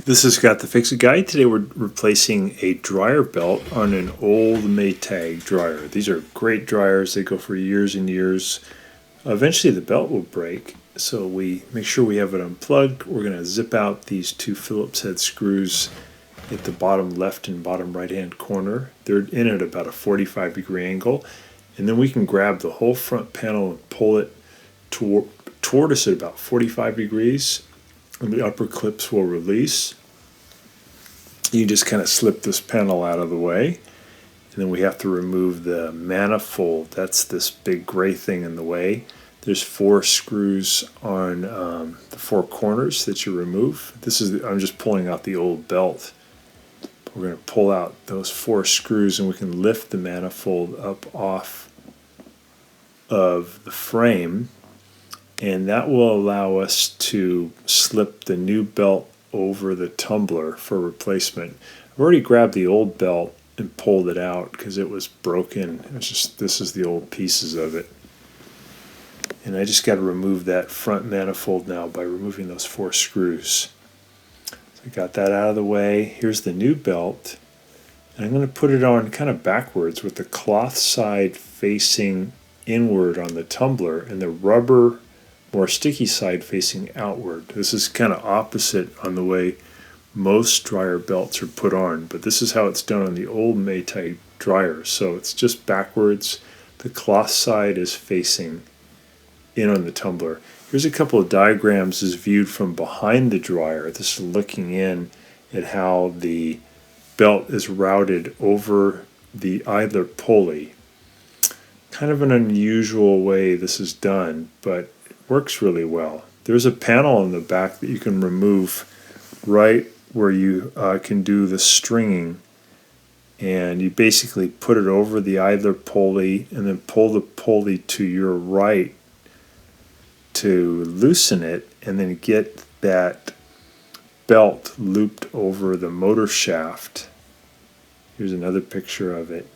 This is Got the Fix It Guide. Today we're replacing a dryer belt on an old Maytag dryer. These are great dryers. They go for years and years. Eventually the belt will break, so we make sure we have it unplugged. We're going to zip out these two Phillips head screws at the bottom left and bottom right hand corner. They're in at about a 45-degree angle, and then we can grab the whole front panel and pull it toward us at about 45 degrees. And the upper clips will release. You just kind of slip this panel out of the way, and then we have to remove the manifold. That's this big gray thing in the way. There's 4 screws on the 4 corners that you remove. I'm just pulling out the old belt. We're going to pull out those 4 screws, and we can lift the manifold up off of the frame. And that will allow us to slip the new belt over the tumbler for replacement. I've already grabbed the old belt and pulled it out because it was broken. This is the old pieces of it. And I just got to remove that front manifold now by removing those 4 screws. So I got that out of the way. Here's the new belt. And I'm going to put it on kind of backwards with the cloth side facing inward on the tumbler and the rubber more sticky side facing outward. This is kind of opposite on the way most dryer belts are put on, but this is how it's done on the old Maytag dryers. So it's just backwards. The cloth side is facing in on the tumbler. Here's a couple of diagrams as viewed from behind the dryer. This is looking in at how the belt is routed over the idler pulley. Kind of an unusual way this is done, but works really well. There's a panel in the back that you can remove right where you can do the stringing, and you basically put it over the idler pulley and then pull the pulley to your right to loosen it, and then get that belt looped over the motor shaft. Here's another picture of it.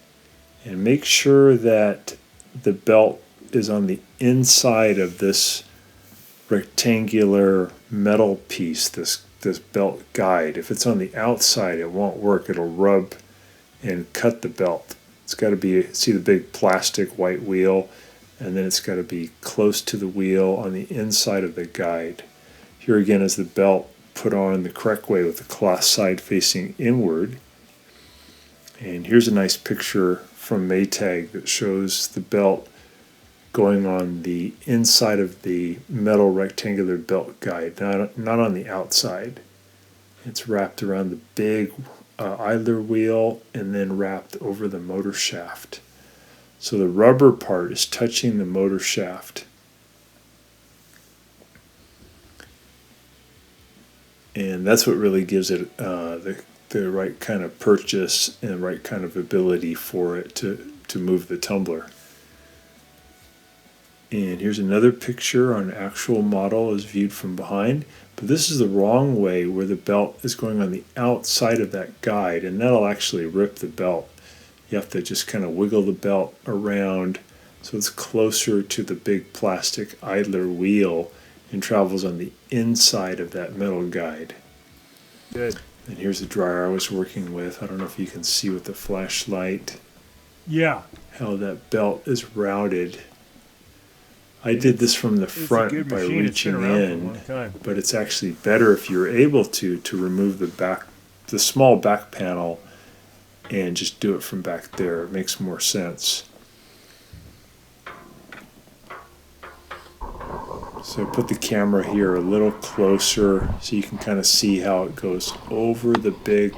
And make sure that the belt is on the inside of this rectangular metal piece, this belt guide. If it's on the outside, it won't work. It'll rub and cut the belt. It's got to be, see the big plastic white wheel, and then it's got to be close to the wheel on the inside of the guide. Here again is the belt put on the correct way with the cloth side facing inward. And here's a nice picture from Maytag that shows the belt going on the inside of the metal rectangular belt guide, not on the outside. It's wrapped around the big idler wheel and then wrapped over the motor shaft. So the rubber part is touching the motor shaft. And that's what really gives it the right kind of purchase and the right kind of ability for it to move the tumbler. And here's another picture on an actual model as viewed from behind. But this is the wrong way, where the belt is going on the outside of that guide, and that'll actually rip the belt. You have to just kind of wiggle the belt around so it's closer to the big plastic idler wheel and travels on the inside of that metal guide. Good. And here's the dryer I was working with. I don't know if you can see with the flashlight. Yeah. How that belt is routed. I did this from the front by reaching in, but it's actually better if you're able to remove the small back panel and just do it from back there. It makes more sense. So I put the camera here a little closer so you can kind of see how it goes over the big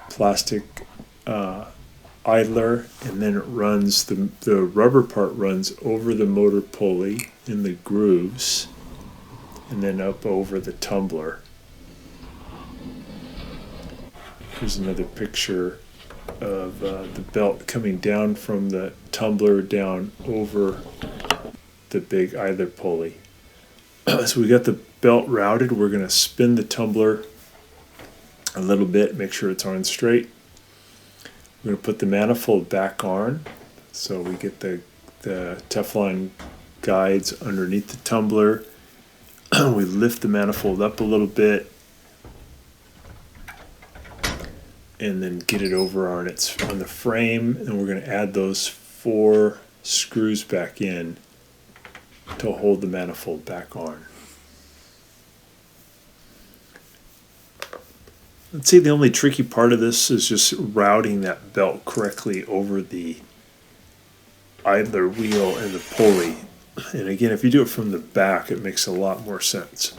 plastic idler, and then it runs, the rubber part runs over the motor pulley in the grooves and then up over the tumbler. Here's another picture of the belt coming down from the tumbler down over the big idler pulley. So we got the belt routed. We're going to spin the tumbler a little bit, make sure it's on straight. We're going to put the manifold back on, so we get the Teflon guides underneath the tumbler. We lift the manifold up a little bit, and then get it over on the frame, and we're going to add those 4 screws back in to hold the manifold back on. I'd say the only tricky part of this is just routing that belt correctly over the idler wheel and the pulley. And again, if you do it from the back, it makes a lot more sense.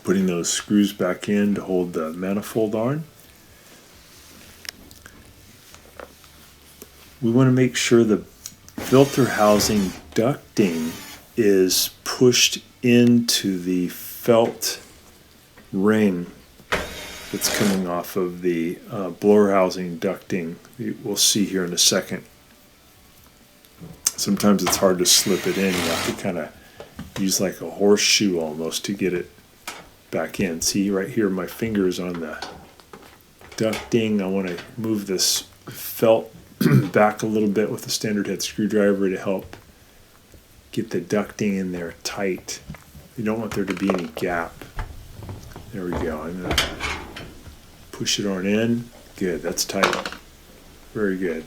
Putting those screws back in to hold the manifold on. We want to make sure the filter housing ducting is pushed into the felt ring that's coming off of the blower housing ducting. We'll see here in a second. Sometimes it's hard to slip it in. You have to kind of use like a horseshoe almost to get it back in. See right here, my finger's on the ducting. I want to move this felt back a little bit with a standard head screwdriver to help get the ducting in there tight. You don't want there to be any gap. There we go. I'm going to push it on in. Good, that's tight. Very good.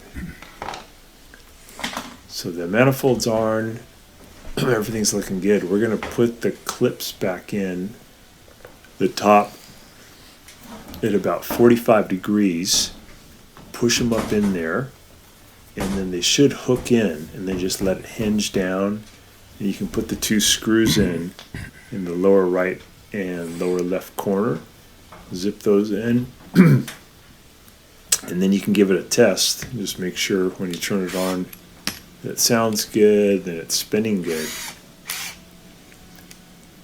So the manifold's on. Everything's looking good. We're going to put the clips back in the top at about 45 degrees. Push them up in there, and then they should hook in, and then just let it hinge down. And you can put the 2 screws in the lower right and lower left corner. Zip those in. And then you can give it a test. Just make sure when you turn it on that it sounds good, that it's spinning good.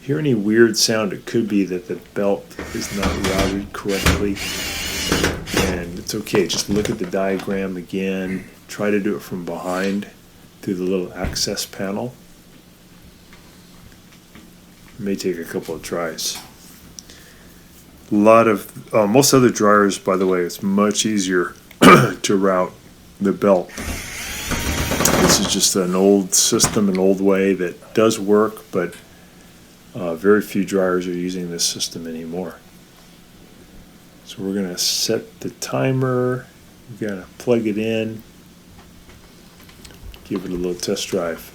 Hear any weird sound, it could be that the belt is not routed correctly. And it's okay, just look at the diagram again. Try to do it from behind through the little access panel. It may take a couple of tries. A lot of most other dryers, by the way, it's much easier to route the belt. This is just an old system, an old way that does work, but very few dryers are using this system anymore. So we're going to set the timer. We're going to plug it in. Give it a little test drive.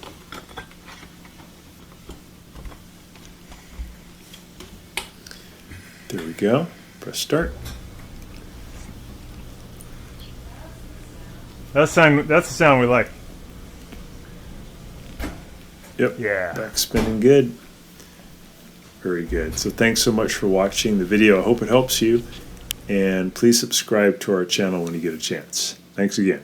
There we go. Press start. That's the sound we like. Yep. Yeah. Back spinning good. Very good. So thanks so much for watching the video. I hope it helps you. And please subscribe to our channel when you get a chance. Thanks again.